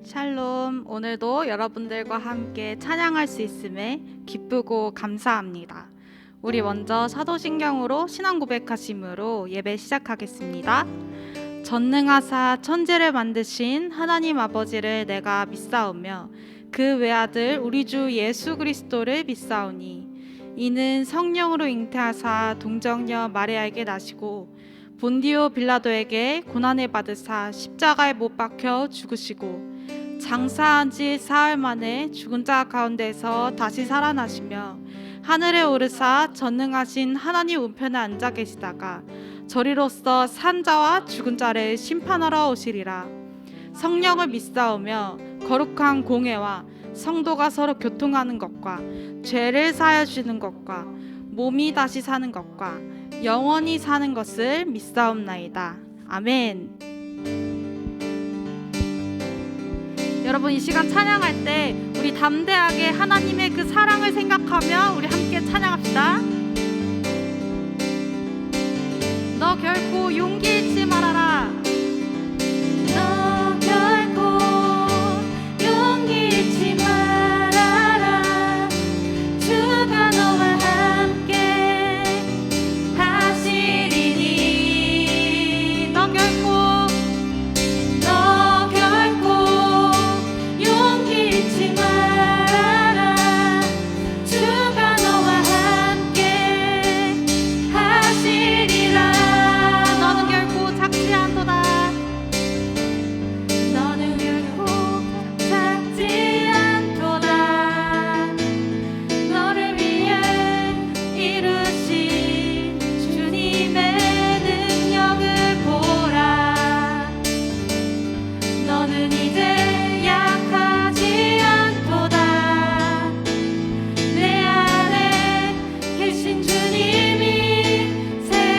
샬롬, 오늘도 여러분들과 함께 찬양할 수 있음에 기쁘고 감사합니다. 우리 먼저 사도신경으로 신앙 고백하심으로 예배 시작하겠습니다. 전능하사 천지를 만드신 하나님 아버지를 내가 믿사오며 그 외아들 우리 주 예수 그리스도를 믿사오니 이는 성령으로 잉태하사 동정녀 마리아에게 나시고 본디오 빌라도에게 고난을 받으사 십자가에 못 박혀 죽으시고 장사한 지 사흘 만에 죽은 자 가운데서 다시 살아나시며 하늘에 오르사 전능하신 하나님 우편에 앉아 계시다가 저리로서 산 자와 죽은 자를 심판하러 오시리라. 성령을 믿사오며 거룩한 공회와 성도가 서로 교통하는 것과 죄를 사하여 주는 것과 몸이 다시 사는 것과 영원히 사는 것을 믿사옵나이다. 아멘. 여러분, 이 시간 찬양할 때 우리 담대하게 하나님의 그 사랑을 생각하며 우리 함께 찬양합시다. 너 결코 용기 잃지 말아라. 너 결코 용기 잃지 말아라. 주가 너와 함께 하시리니. 너 결코 용기 잃지 말아라. 주가 너와 함께 하시리라. 너는 결코 작지 않도다. 너는 결코 작지 않도다. 너를 위해 이루신 주님의 능력을 보라. 너는 이제 약하지 않도다. 내 안에 계신 주님이 새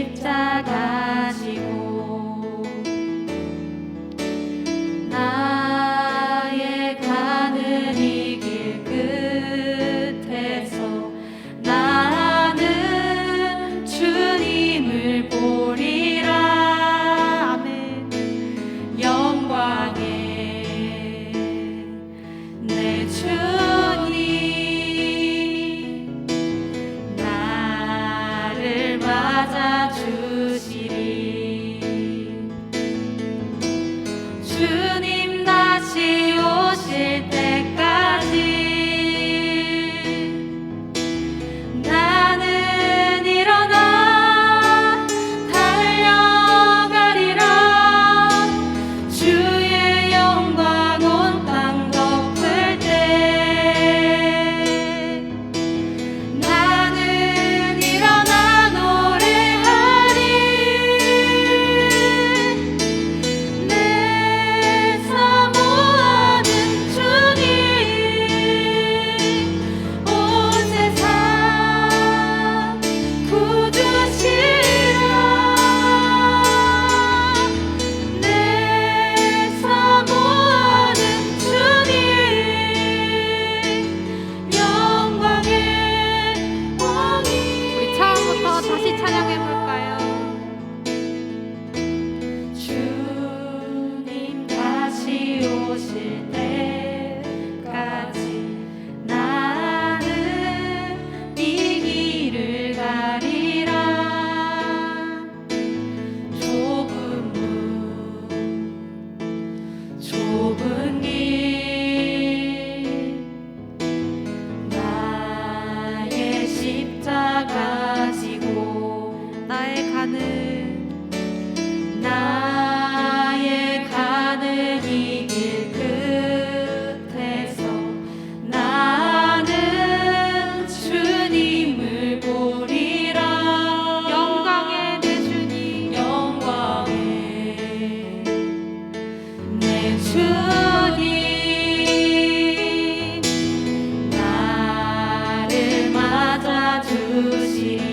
십자가 지고 나의 가는 이 길 끝에서 나는 주님을 보리라. 아멘. 영광에 내 주님 나를 맞아 주시리. 주님 다시 오실 때까지 나는 일어나 달려가리라. 주의 영광 온 땅 덮을 때 나는 일어나 노래하리. 내 사모하는 주님 온 세상 구주시라. 내 사모하는 주님 영광의 왕이. 우리 처음부터 다시 찬양해 볼까요? 주님 다시 오실 때까지 나는 이 길을 가리라. 좁은 문 좁은 길 나의 십자가 지고 나의 가는 이 길 끝에서 나는 주님을 보리라. 영광의 내 주님. 영광의 내 주님 나를 맞아 주시리.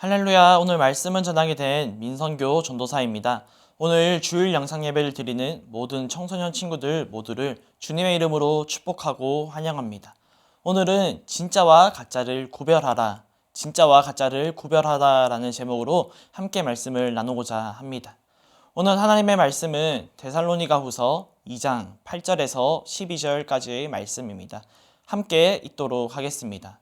할렐루야. 오늘 말씀을 전하게 된 민선교 전도사입니다. 오늘 주일 영상 예배를 드리는 모든 청소년 친구들 모두를 주님의 이름으로 축복하고 환영합니다. 오늘은 진짜와 가짜를 구별하라, 진짜와 가짜를 구별하라라는 제목으로 함께 말씀을 나누고자 합니다. 오늘 하나님의 말씀은 데살로니가후서 2장 8절에서 12절까지의 말씀입니다. 함께 읽도록 하겠습니다.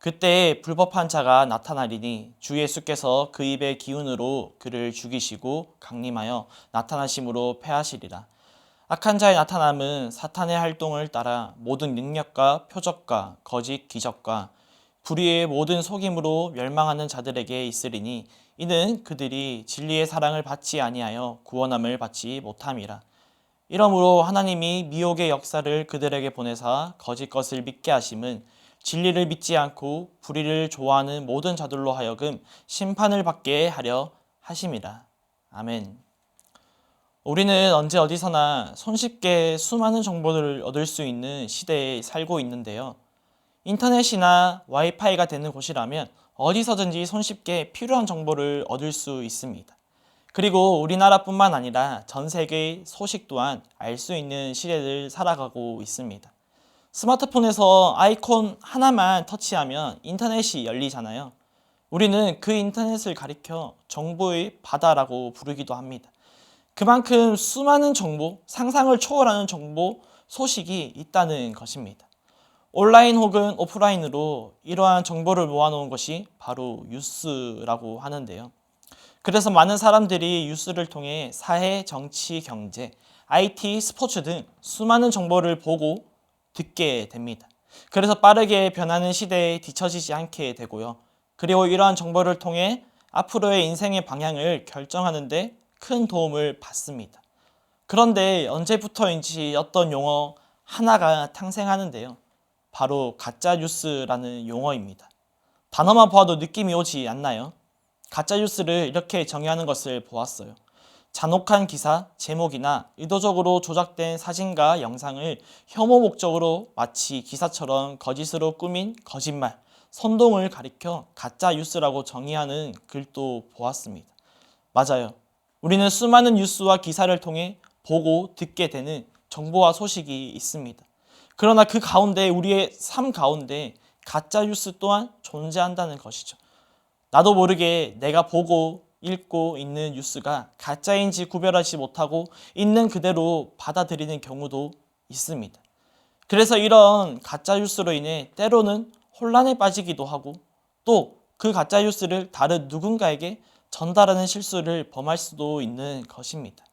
그때 불법한 자가 나타나리니 주 예수께서 그 입의 기운으로 그를 죽이시고 강림하여 나타나심으로 패하시리라. 악한 자의 나타남은 사탄의 활동을 따라 모든 능력과 표적과 거짓 기적과 불의의 모든 속임으로 멸망하는 자들에게 있으리니 이는 그들이 진리의 사랑을 받지 아니하여 구원함을 받지 못함이라. 이러므로 하나님이 미혹의 역사를 그들에게 보내사 거짓 것을 믿게 하심은 진리를 믿지 않고 불의를 좋아하는 모든 자들로 하여금 심판을 받게 하려 하심이라. 아멘. 우리는 언제 어디서나 손쉽게 수많은 정보를 얻을 수 있는 시대에 살고 있는데요. 인터넷이나 와이파이가 되는 곳이라면 어디서든지 손쉽게 필요한 정보를 얻을 수 있습니다. 그리고 우리나라뿐만 아니라 전 세계의 소식 또한 알 수 있는 시대를 살아가고 있습니다. 스마트폰에서 아이콘 하나만 터치하면 인터넷이 열리잖아요. 우리는 그 인터넷을 가리켜 정보의 바다라고 부르기도 합니다. 그만큼 수많은 정보, 상상을 초월하는 정보, 소식이 있다는 것입니다. 온라인 혹은 오프라인으로 이러한 정보를 모아놓은 것이 바로 뉴스라고 하는데요. 그래서 많은 사람들이 뉴스를 통해 사회, 정치, 경제, IT, 스포츠 등 수많은 정보를 보고 듣게 됩니다. 그래서 빠르게 변하는 시대에 뒤처지지 않게 되고요. 그리고 이러한 정보를 통해 앞으로의 인생의 방향을 결정하는 데 큰 도움을 받습니다. 그런데 언제부터인지 어떤 용어 하나가 탄생하는데요. 바로 가짜 뉴스라는 용어입니다. 단어만 보아도 느낌이 오지 않나요? 가짜 뉴스를 이렇게 정의하는 것을 보았어요. 잔혹한 기사, 제목이나 의도적으로 조작된 사진과 영상을 혐오 목적으로 마치 기사처럼 거짓으로 꾸민 거짓말, 선동을 가리켜 가짜 뉴스라고 정의하는 글도 보았습니다. 맞아요. 우리는 수많은 뉴스와 기사를 통해 보고 듣게 되는 정보와 소식이 있습니다. 그러나 그 가운데 우리의 삶 가운데 가짜 뉴스 또한 존재한다는 것이죠. 나도 모르게 내가 보고 읽고 있는 뉴스가 가짜인지 구별하지 못하고 있는 그대로 받아들이는 경우도 있습니다. 그래서 이런 가짜 뉴스로 인해 때로는 혼란에 빠지기도 하고 또 그 가짜 뉴스를 다른 누군가에게 전달하는 실수를 범할 수도 있는 것입니다.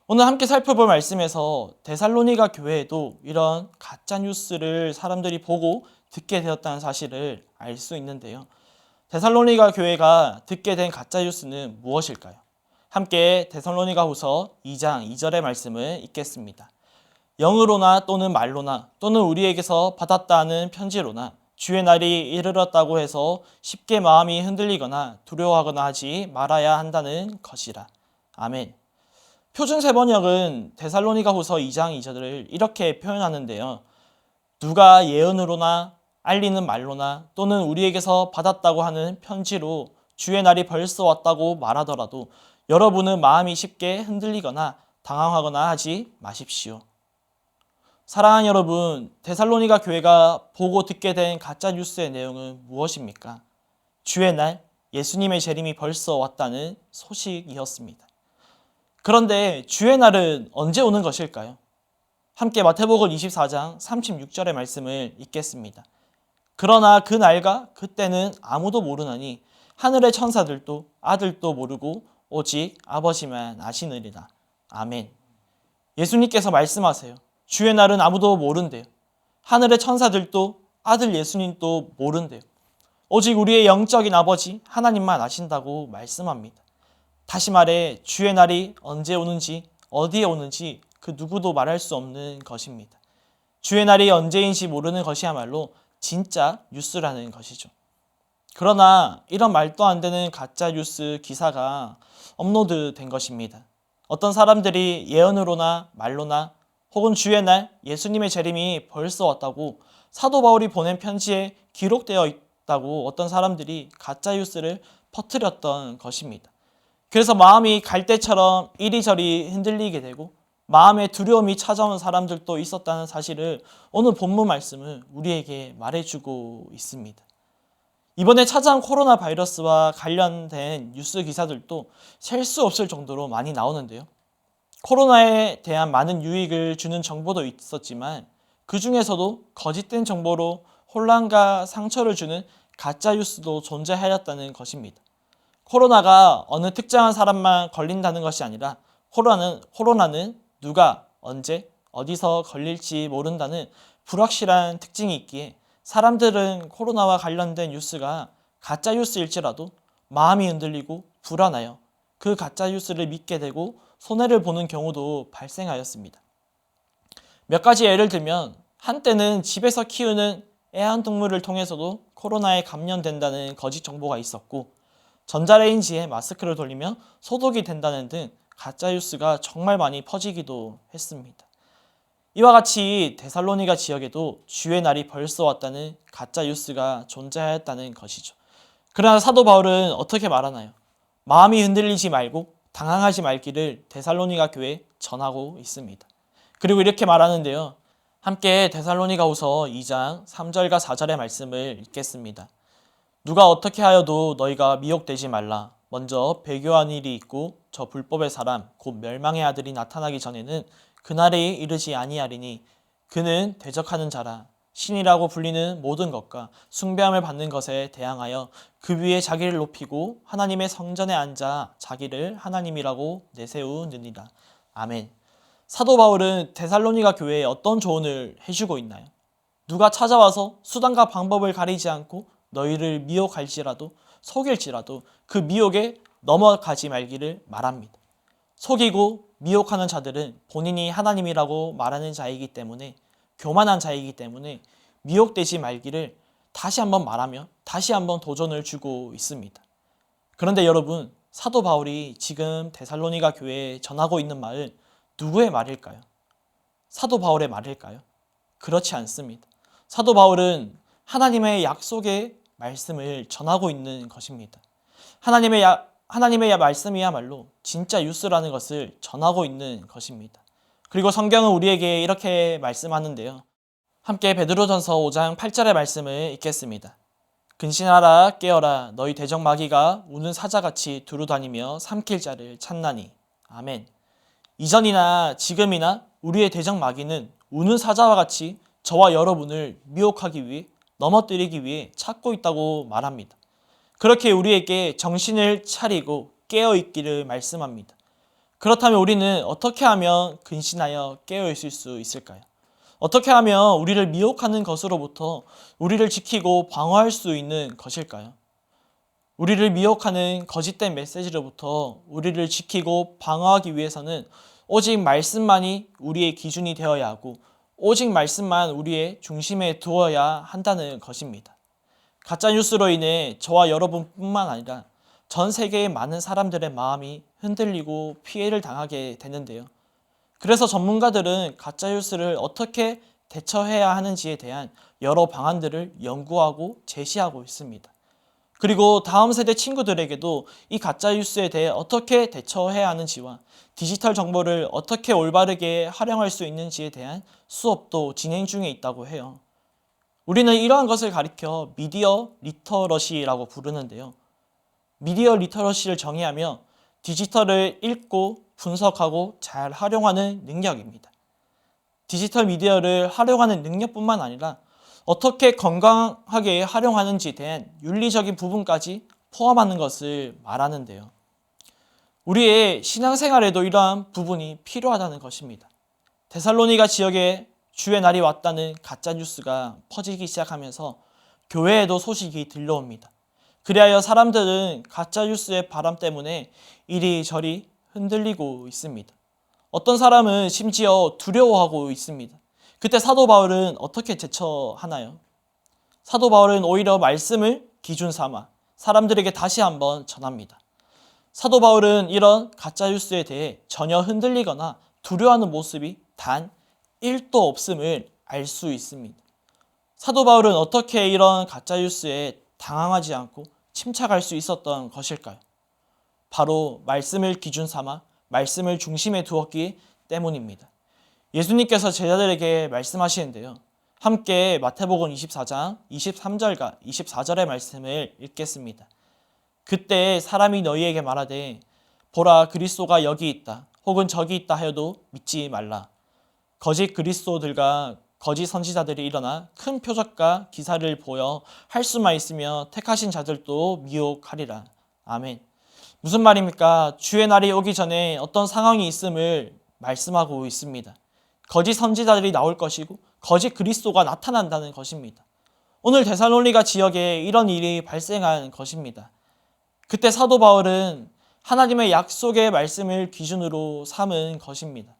오늘 함께 살펴볼 말씀에서 데살로니가 교회에도 이런 가짜 뉴스를 사람들이 보고 듣게 되었다는 사실을 알 수 있는데요. 데살로니가 교회가 듣게 된 가짜 뉴스는 무엇일까요? 함께 데살로니가후서 2장 2절의 말씀을 읽겠습니다. 영으로나 또는 말로나 또는 우리에게서 받았다는 편지로나 주의 날이 이르렀다고 해서 쉽게 마음이 흔들리거나 두려워하거나 하지 말아야 한다는 것이라. 아멘. 표준 세번역은 데살로니가후서 2장 2절을 이렇게 표현하는데요. 누가 예언으로나 알리는 말로나 또는 우리에게서 받았다고 하는 편지로 주의 날이 벌써 왔다고 말하더라도 여러분은 마음이 쉽게 흔들리거나 당황하거나 하지 마십시오. 사랑하는 여러분, 데살로니가 교회가 보고 듣게 된 가짜 뉴스의 내용은 무엇입니까? 주의 날, 예수님의 재림이 벌써 왔다는 소식이었습니다. 그런데 주의 날은 언제 오는 것일까요? 함께 마태복음 24장 36절의 말씀을 읽겠습니다. 그러나 그 날과 그때는 아무도 모르나니 하늘의 천사들도 아들도 모르고 오직 아버지만 아시느니라. 아멘. 예수님께서 말씀하세요. 주의 날은 아무도 모른대요. 하늘의 천사들도 아들 예수님도 모른대요. 오직 우리의 영적인 아버지 하나님만 아신다고 말씀합니다. 다시 말해 주의 날이 언제 오는지 어디에 오는지 그 누구도 말할 수 없는 것입니다. 주의 날이 언제인지 모르는 것이야말로 진짜 뉴스라는 것이죠. 그러나 이런 말도 안 되는 가짜 뉴스 기사가 업로드된 것입니다. 어떤 사람들이 예언으로나 말로나 혹은 주의 날 예수님의 재림이 벌써 왔다고 사도 바울이 보낸 편지에 기록되어 있다고 어떤 사람들이 가짜 뉴스를 퍼뜨렸던 것입니다. 그래서 마음이 갈대처럼 이리저리 흔들리게 되고 마음의 두려움이 찾아온 사람들도 있었다는 사실을 오늘 본문 말씀은 우리에게 말해주고 있습니다. 이번에 찾아온 코로나 바이러스와 관련된 뉴스 기사들도 셀 수 없을 정도로 많이 나오는데요. 코로나에 대한 많은 유익을 주는 정보도 있었지만 그 중에서도 거짓된 정보로 혼란과 상처를 주는 가짜 뉴스도 존재하였다는 것입니다. 코로나가 어느 특정한 사람만 걸린다는 것이 아니라 코로나는 누가 언제 어디서 걸릴지 모른다는 불확실한 특징이 있기에 사람들은 코로나와 관련된 뉴스가 가짜 뉴스일지라도 마음이 흔들리고 불안하여 그 가짜 뉴스를 믿게 되고 손해를 보는 경우도 발생하였습니다. 몇 가지 예를 들면 한때는 집에서 키우는 애완동물을 통해서도 코로나에 감염된다는 거짓 정보가 있었고 전자레인지에 마스크를 돌리면 소독이 된다는 등 가짜 뉴스가 정말 많이 퍼지기도 했습니다. 이와 같이 데살로니가 지역에도 주의 날이 벌써 왔다는 가짜 뉴스가 존재하였다는 것이죠. 그러나 사도 바울은 어떻게 말하나요? 마음이 흔들리지 말고 당황하지 말기를 데살로니가 교회에 전하고 있습니다. 그리고 이렇게 말하는데요. 함께 데살로니가후서 2장 3절과 4절의 말씀을 읽겠습니다. 누가 어떻게 하여도 너희가 미혹되지 말라. 먼저 배교한 일이 있고 저 불법의 사람 곧 멸망의 아들이 나타나기 전에는 그날이 이르지 아니하리니 그는 대적하는 자라. 신이라고 불리는 모든 것과 숭배함을 받는 것에 대항하여 그 위에 자기를 높이고 하나님의 성전에 앉아 자기를 하나님이라고 내세우느니라. 아멘. 사도 바울은 데살로니가 교회에 어떤 조언을 해주고 있나요? 누가 찾아와서 수단과 방법을 가리지 않고 너희를 미혹할지라도 속일지라도 그 미혹에 넘어가지 말기를 말합니다. 속이고 미혹하는 자들은 본인이 하나님이라고 말하는 자이기 때문에 교만한 자이기 때문에 미혹되지 말기를 다시 한번 말하며 다시 한번 도전을 주고 있습니다. 그런데 여러분, 사도 바울이 지금 데살로니가 교회에 전하고 있는 말은 누구의 말일까요? 사도 바울의 말일까요? 그렇지 않습니다. 사도 바울은 하나님의 약속의 말씀을 전하고 있는 것입니다. 하나님의 말씀이야말로 진짜 뉴스라는 것을 전하고 있는 것입니다. 그리고 성경은 우리에게 이렇게 말씀하는데요. 함께 베드로전서 5장 8절의 말씀을 읽겠습니다. 근신하라 깨어라 너희 대적 마귀가 우는 사자같이 두루다니며 삼킬 자를 찾나니. 아멘. 이전이나 지금이나 우리의 대적 마귀는 우는 사자와 같이 저와 여러분을 미혹하기 위해 넘어뜨리기 위해 찾고 있다고 말합니다. 그렇게 우리에게 정신을 차리고 깨어있기를 말씀합니다. 그렇다면 우리는 어떻게 하면 근신하여 깨어있을 수 있을까요? 어떻게 하면 우리를 미혹하는 것으로부터 우리를 지키고 방어할 수 있는 것일까요? 우리를 미혹하는 거짓된 메시지로부터 우리를 지키고 방어하기 위해서는 오직 말씀만이 우리의 기준이 되어야 하고 오직 말씀만 우리의 중심에 두어야 한다는 것입니다. 가짜뉴스로 인해 저와 여러분뿐만 아니라 전 세계의 많은 사람들의 마음이 흔들리고 피해를 당하게 되는데요. 그래서 전문가들은 가짜뉴스를 어떻게 대처해야 하는지에 대한 여러 방안들을 연구하고 제시하고 있습니다. 그리고 다음 세대 친구들에게도 이 가짜뉴스에 대해 어떻게 대처해야 하는지와 디지털 정보를 어떻게 올바르게 활용할 수 있는지에 대한 수업도 진행 중에 있다고 해요. 우리는 이러한 것을 가리켜 미디어 리터러시라고 부르는데요. 미디어 리터러시를 정의하며 디지털을 읽고 분석하고 잘 활용하는 능력입니다. 디지털 미디어를 활용하는 능력뿐만 아니라 어떻게 건강하게 활용하는지에 대한 윤리적인 부분까지 포함하는 것을 말하는데요. 우리의 신앙생활에도 이러한 부분이 필요하다는 것입니다. 데살로니가 지역에 주의 날이 왔다는 가짜뉴스가 퍼지기 시작하면서 교회에도 소식이 들려옵니다. 그리하여 사람들은 가짜뉴스의 바람 때문에 이리저리 흔들리고 있습니다. 어떤 사람은 심지어 두려워하고 있습니다. 그때 사도 바울은 어떻게 대처하나요? 사도 바울은 오히려 말씀을 기준 삼아 사람들에게 다시 한번 전합니다. 사도 바울은 이런 가짜뉴스에 대해 전혀 흔들리거나 두려워하는 모습이 단 1도 없음을 알 수 있습니다. 사도 바울은 어떻게 이런 가짜뉴스에 당황하지 않고 침착할 수 있었던 것일까요? 바로 말씀을 기준 삼아 말씀을 중심에 두었기 때문입니다. 예수님께서 제자들에게 말씀하시는데요. 함께 마태복음 24장 23절과 24절의 말씀을 읽겠습니다. 그때 사람이 너희에게 말하되 보라 그리스도가 여기 있다 혹은 저기 있다 하여도 믿지 말라. 거짓 그리스도들과 거짓 선지자들이 일어나 큰 표적과 기사를 보여 할 수만 있으며 택하신 자들도 미혹하리라. 아멘. 무슨 말입니까? 주의 날이 오기 전에 어떤 상황이 있음을 말씀하고 있습니다. 거짓 선지자들이 나올 것이고 거짓 그리스도가 나타난다는 것입니다. 오늘 데살로니가 지역에 이런 일이 발생한 것입니다. 그때 사도 바울은 하나님의 약속의 말씀을 기준으로 삼은 것입니다.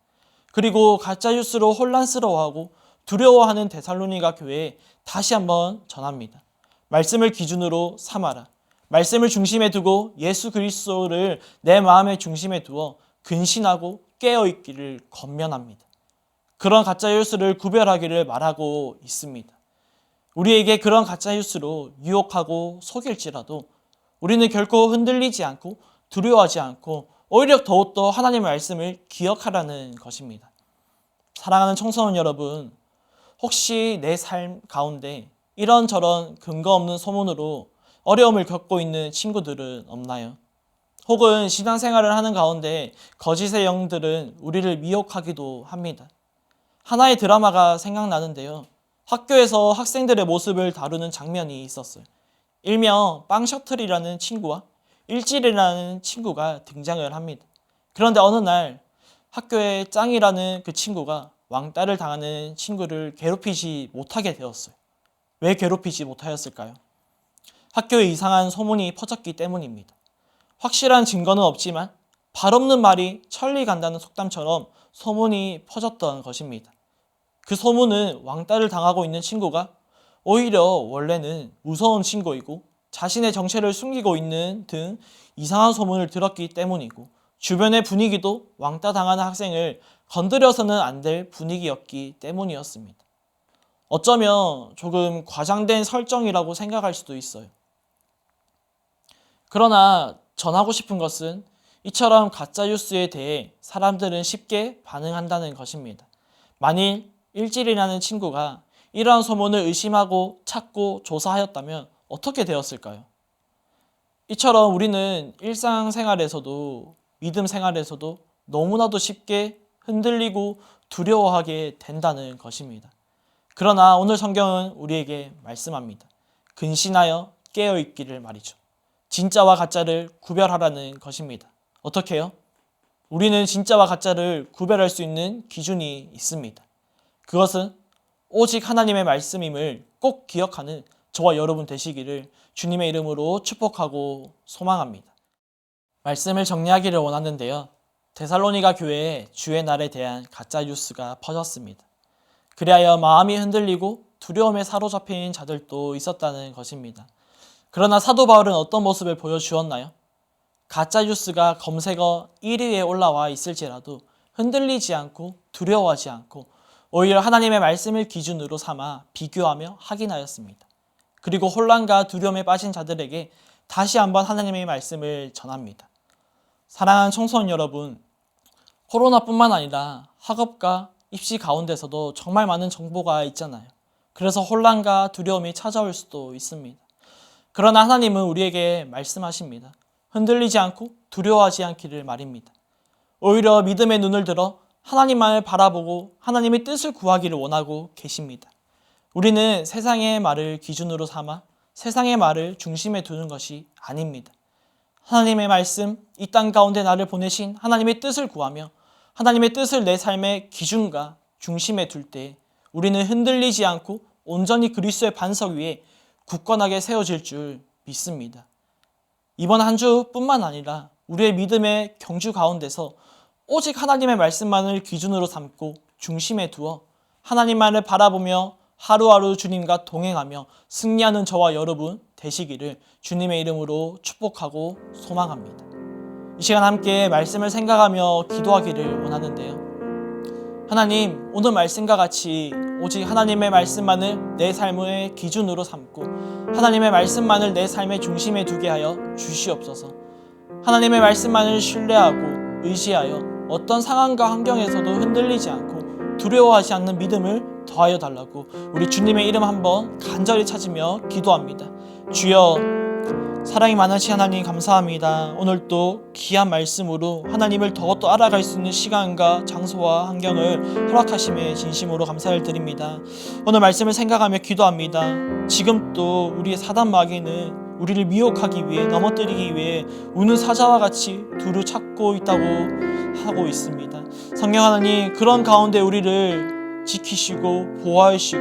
그리고 가짜 뉴스로 혼란스러워하고 두려워하는 데살로니가 교회에 다시 한번 전합니다. 말씀을 기준으로 삼아라. 말씀을 중심에 두고 예수 그리스도를 내 마음의 중심에 두어 근신하고 깨어있기를 권면합니다. 그런 가짜 뉴스를 구별하기를 말하고 있습니다. 우리에게 그런 가짜 뉴스로 유혹하고 속일지라도 우리는 결코 흔들리지 않고 두려워하지 않고 오히려 더욱더 하나님의 말씀을 기억하라는 것입니다. 사랑하는 청소년 여러분, 혹시 내 삶 가운데 이런저런 근거 없는 소문으로 어려움을 겪고 있는 친구들은 없나요? 혹은 신앙생활을 하는 가운데 거짓의 영들은 우리를 미혹하기도 합니다. 하나의 드라마가 생각나는데요. 학교에서 학생들의 모습을 다루는 장면이 있었어요. 일명 빵셔틀이라는 친구와 일질이라는 친구가 등장을 합니다. 그런데 어느 날 학교의 짱이라는 그 친구가 왕따를 당하는 친구를 괴롭히지 못하게 되었어요. 왜 괴롭히지 못하였을까요? 학교에 이상한 소문이 퍼졌기 때문입니다. 확실한 증거는 없지만 발 없는 말이 천리 간다는 속담처럼 소문이 퍼졌던 것입니다. 그 소문은 왕따를 당하고 있는 친구가 오히려 원래는 무서운 친구이고 자신의 정체를 숨기고 있는 등 이상한 소문을 들었기 때문이고 주변의 분위기도 왕따 당하는 학생을 건드려서는 안 될 분위기였기 때문이었습니다. 어쩌면 조금 과장된 설정이라고 생각할 수도 있어요. 그러나 전하고 싶은 것은 이처럼 가짜 뉴스에 대해 사람들은 쉽게 반응한다는 것입니다. 만일 일질이라는 친구가 이러한 소문을 의심하고 찾고 조사하였다면 어떻게 되었을까요? 이처럼 우리는 일상생활에서도 믿음 생활에서도 너무나도 쉽게 흔들리고 두려워하게 된다는 것입니다. 그러나 오늘 성경은 우리에게 말씀합니다. 근신하여 깨어있기를 말이죠. 진짜와 가짜를 구별하라는 것입니다. 어떻게 해요? 우리는 진짜와 가짜를 구별할 수 있는 기준이 있습니다. 그것은 오직 하나님의 말씀임을 꼭 기억하는 저와 여러분 되시기를 주님의 이름으로 축복하고 소망합니다. 말씀을 정리하기를 원하는데요. 데살로니가 교회에 주의 날에 대한 가짜 뉴스가 퍼졌습니다. 그리하여 마음이 흔들리고 두려움에 사로잡힌 자들도 있었다는 것입니다. 그러나 사도 바울은 어떤 모습을 보여주었나요? 가짜 뉴스가 검색어 1위에 올라와 있을지라도 흔들리지 않고 두려워하지 않고 오히려 하나님의 말씀을 기준으로 삼아 비교하며 확인하였습니다. 그리고 혼란과 두려움에 빠진 자들에게 다시 한번 하나님의 말씀을 전합니다. 사랑하는 청소년 여러분, 코로나뿐만 아니라 학업과 입시 가운데서도 정말 많은 정보가 있잖아요. 그래서 혼란과 두려움이 찾아올 수도 있습니다. 그러나 하나님은 우리에게 말씀하십니다. 흔들리지 않고 두려워하지 않기를 말입니다. 오히려 믿음의 눈을 들어 하나님만을 바라보고 하나님의 뜻을 구하기를 원하고 계십니다. 우리는 세상의 말을 기준으로 삼아 세상의 말을 중심에 두는 것이 아닙니다. 하나님의 말씀, 이 땅 가운데 나를 보내신 하나님의 뜻을 구하며 하나님의 뜻을 내 삶의 기준과 중심에 둘 때 우리는 흔들리지 않고 온전히 그리스도의 반석 위에 굳건하게 세워질 줄 믿습니다. 이번 한 주뿐만 아니라 우리의 믿음의 경주 가운데서 오직 하나님의 말씀만을 기준으로 삼고 중심에 두어 하나님만을 바라보며 하루하루 주님과 동행하며 승리하는 저와 여러분 되시기를 주님의 이름으로 축복하고 소망합니다. 이 시간 함께 말씀을 생각하며 기도하기를 원하는데요. 하나님, 오늘 말씀과 같이 오직 하나님의 말씀만을 내 삶의 기준으로 삼고 하나님의 말씀만을 내 삶의 중심에 두게 하여 주시옵소서. 하나님의 말씀만을 신뢰하고 의지하여 어떤 상황과 환경에서도 흔들리지 않고 두려워하지 않는 믿음을 더하여 달라고 우리 주님의 이름 한번 간절히 찾으며 기도합니다. 주여, 사랑이 많으신 하나님 감사합니다. 오늘도 귀한 말씀으로 하나님을 더욱더 알아갈 수 있는 시간과 장소와 환경을 허락하심에 진심으로 감사를 드립니다. 오늘 말씀을 생각하며 기도합니다. 지금 또 우리의 사단 마귀는 우리를 미혹하기 위해, 넘어뜨리기 위해 우는 사자와 같이 두루 찾고 있다고 하고 있습니다. 성령 하나님, 그런 가운데 우리를 지키시고 보호하시고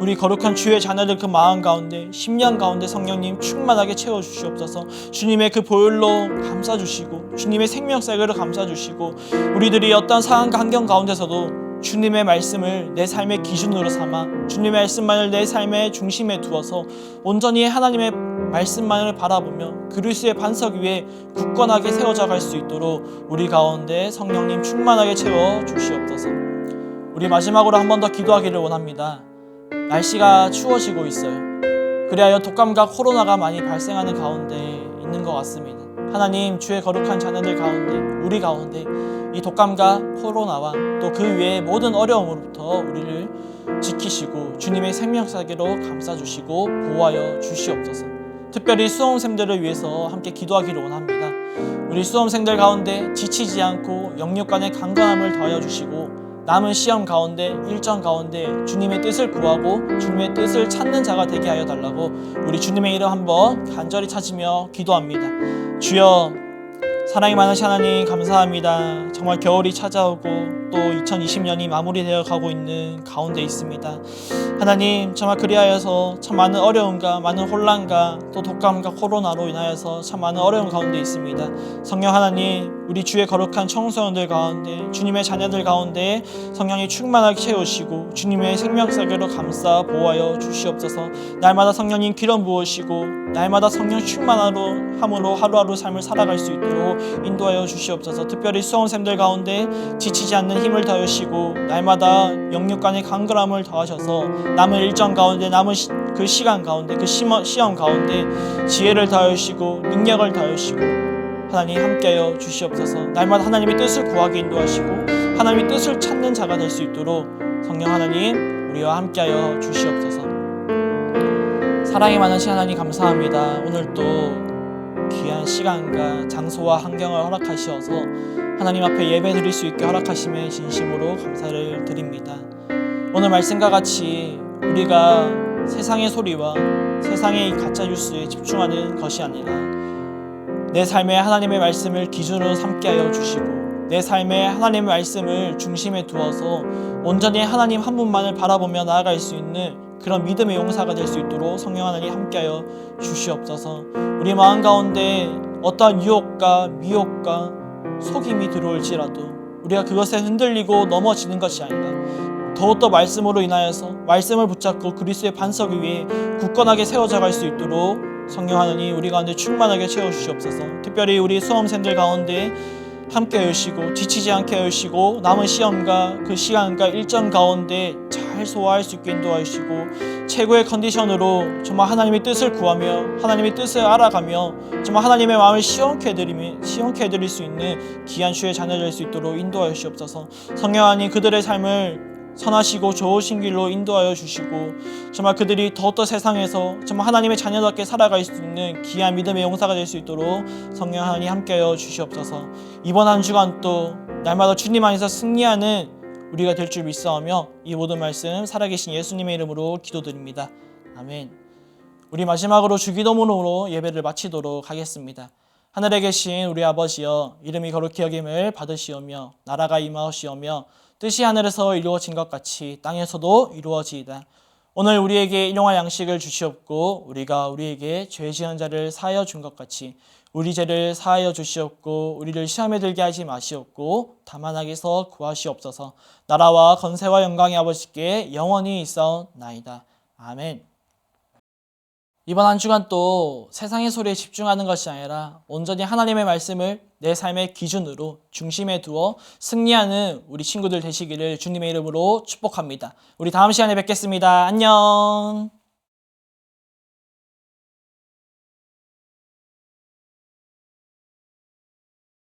우리 거룩한 주의 자녀들 그 마음 가운데, 심령 가운데 성령님 충만하게 채워주시옵소서. 주님의 그 보혈로 감싸주시고 주님의 생명색으로 감싸주시고 우리들이 어떤 상황과 환경 가운데서도 주님의 말씀을 내 삶의 기준으로 삼아 주님의 말씀만을 내 삶의 중심에 두어서 온전히 하나님의 말씀만을 바라보며 그리스도의 반석 위에 굳건하게 세워져 갈 수 있도록 우리 가운데 성령님 충만하게 채워 주시옵소서. 우리 마지막으로 한 번 더 기도하기를 원합니다. 날씨가 추워지고 있어요. 그리하여 독감과 코로나가 많이 발생하는 가운데 있는 것 같습니다. 하나님, 주의 거룩한 자녀들 가운데, 우리 가운데 이 독감과 코로나와 또 그 외의 모든 어려움으로부터 우리를 지키시고 주님의 생명사계로 감싸주시고 보호하여 주시옵소서. 특별히 수험생들을 위해서 함께 기도하기를 원합니다. 우리 수험생들 가운데 지치지 않고 영육 간의 강건함을 더하여 주시고 남은 시험 가운데, 일정 가운데 주님의 뜻을 구하고 주님의 뜻을 찾는 자가 되게 하여 달라고 우리 주님의 이름 한번 간절히 찾으며 기도합니다. 주여, 사랑이 많으신 하나님 감사합니다. 정말 겨울이 찾아오고 또 2020년이 마무리되어 가고 있는 가운데 있습니다. 하나님, 정말 그리하여서 참 많은 어려움과 많은 혼란과 또 독감과 코로나로 인하여서 참 많은 어려움 가운데 있습니다. 성령 하나님, 우리 주의 거룩한 청소년들 가운데, 주님의 자녀들 가운데 성령이 충만하게 채우시고 주님의 생명사계로 감싸 보호하여 주시옵소서. 날마다 성령님 기름 부으시고 날마다 성령 충만함으로 하루하루 삶을 살아갈 수 있도록 인도하여 주시옵소서. 특별히 수험생들 가운데 지치지 않는 힘을 더하시고 날마다 영육 간의 강건함을 더하셔서 남은 일정 가운데, 남은 그 시간 가운데, 그 시험 가운데 지혜를 더하시고 능력을 더하시고 하나님 함께하여 주시옵소서. 날마다 하나님의 뜻을 구하게 인도하시고 하나님의 뜻을 찾는 자가 될 수 있도록 성령 하나님 우리와 함께하여 주시옵소서. 사랑이 많으신 하나님 감사합니다. 오늘도 귀한 시간과 장소와 환경을 허락하시어서 하나님 앞에 예배 드릴 수 있게 허락하심에 진심으로 감사를 드립니다. 오늘 말씀과 같이 우리가 세상의 소리와 세상의 가짜 뉴스에 집중하는 것이 아니라 내 삶에 하나님의 말씀을 기준으로 삼게 하여 주시고 내 삶에 하나님의 말씀을 중심에 두어서 온전히 하나님 한 분만을 바라보며 나아갈 수 있는 그런 믿음의 용사가 될 수 있도록 성령 하나님 함께하여 주시옵소서. 우리 마음 가운데 어떠한 유혹과 미혹과 속임이 들어올지라도 우리가 그것에 흔들리고 넘어지는 것이 아니라 더욱더 말씀으로 인하여서 말씀을 붙잡고 그리스도의 반석 위에 굳건하게 세워져 갈 수 있도록 성령 하나님 우리 가운데 충만하게 채워주시옵소서. 특별히 우리 수험생들 가운데 함께 하시고 지치지 않게 하시고 남은 시험과 그 시간과 일정 가운데 잘 소화할 수 있게 인도하시고 최고의 컨디션으로 정말 하나님의 뜻을 구하며 하나님의 뜻을 알아가며 정말 하나님의 마음을 시원케 해드릴 수 있는 귀한 주의 자녀 될 수 있도록 인도하여 주시옵소서. 성령 하나님 그들의 삶을 선하시고 좋으신 길로 인도하여 주시고 정말 그들이 더욱더 세상에서 정말 하나님의 자녀답게 살아갈 수 있는 귀한 믿음의 용사가 될 수 있도록 성령 하나님 함께하여 주시옵소서. 이번 한 주간 또 날마다 주님 안에서 승리하는 우리가 될 줄 믿사오며 이 모든 말씀 살아계신 예수님의 이름으로 기도드립니다. 아멘. 우리 마지막으로 주기도문으로 예배를 마치도록 하겠습니다. 하늘에 계신 우리 아버지여, 이름이 거룩히 여김을 받으시오며 나라가 임하옵시오며 뜻이 하늘에서 이루어진 것 같이 땅에서도 이루어지이다. 오늘 우리에게 일용할 양식을 주시옵고 우리가 우리에게 죄 지은 자를 사하여 준 것 같이 우리 죄를 사하여 주시옵고 우리를 시험에 들게 하지 마시옵고 다만 악에서 구하시옵소서. 나라와 건세와 영광이 아버지께 영원히 있사옵나이다. 아멘. 이번 한 주간 또 세상의 소리에 집중하는 것이 아니라 온전히 하나님의 말씀을 내 삶의 기준으로 중심에 두어 승리하는 우리 친구들 되시기를 주님의 이름으로 축복합니다. 우리 다음 시간에 뵙겠습니다. 안녕.